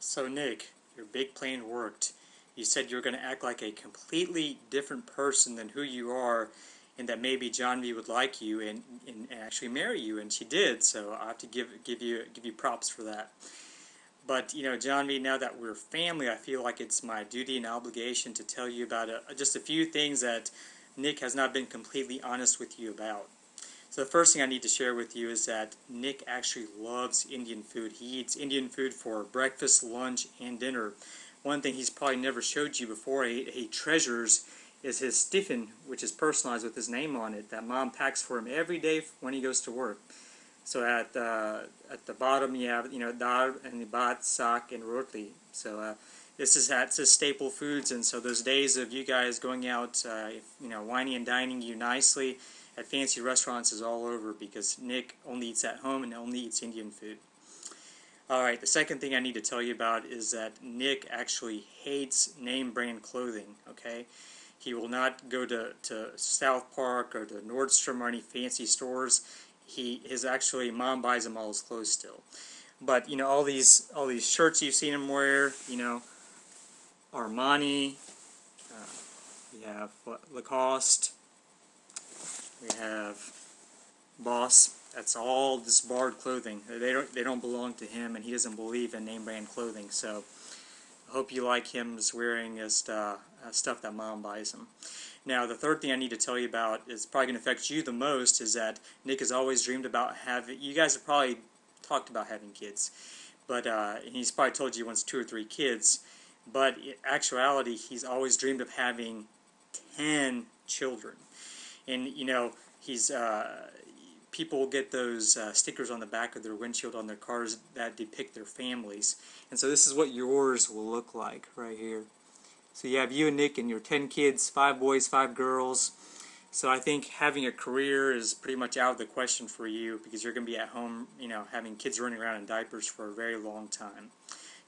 So Nick, your big plan worked. You said you were going to act like a completely different person than who you are, and that maybe Janvi would like you and actually marry you, and she did. So I have to give you props for that. But you know, Janvi, now that we're family, I feel like it's my duty and obligation to tell you about just a few things that Nick has not been completely honest with you about. So the first thing I need to share with you is that Nick actually loves Indian food. He eats Indian food for breakfast, lunch, and dinner. One thing he's probably never showed you before he treasures is his tiffin, which is personalized with his name on it, that Mom packs for him every day when he goes to work. So at the bottom you have dal and bhat, sak, and roti. So that's his staple foods, and so those days of you guys going out, whining and dining you nicely at fancy restaurants is all over because Nick only eats at home and only eats Indian food. Alright, the second thing I need to tell you about is that Nick actually hates name brand clothing, okay? He will not go to South Park or to Nordstrom or any fancy stores. His actually mom buys him all his clothes still. But all these shirts you've seen him wear, Armani, we have Lacoste, we have Boss. That's all disbarred clothing. They don't belong to him, and he doesn't believe in name brand clothing. So I hope you like him just wearing his stuff that Mom buys him. Now the third thing I need to tell you about is probably going to affect you the most is that Nick has always dreamed about having. You guys have probably talked about having kids, but he's probably told you he wants 2 or 3 kids. But in actuality, he's always dreamed of having 10 children. And he's people get those stickers on the back of their windshield on their cars that depict their families. And so this is what yours will look like right here. So you have you and Nick and your 10 kids, 5 boys, 5 girls. So I think having a career is pretty much out of the question for you because you're going to be at home, having kids running around in diapers for a very long time.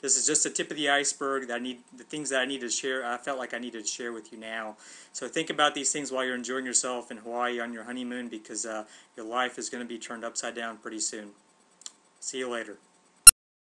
This is just the tip of the iceberg. The things that I need to share. I felt like I needed to share with you now. So think about these things while you're enjoying yourself in Hawaii on your honeymoon because your life is going to be turned upside down pretty soon. See you later.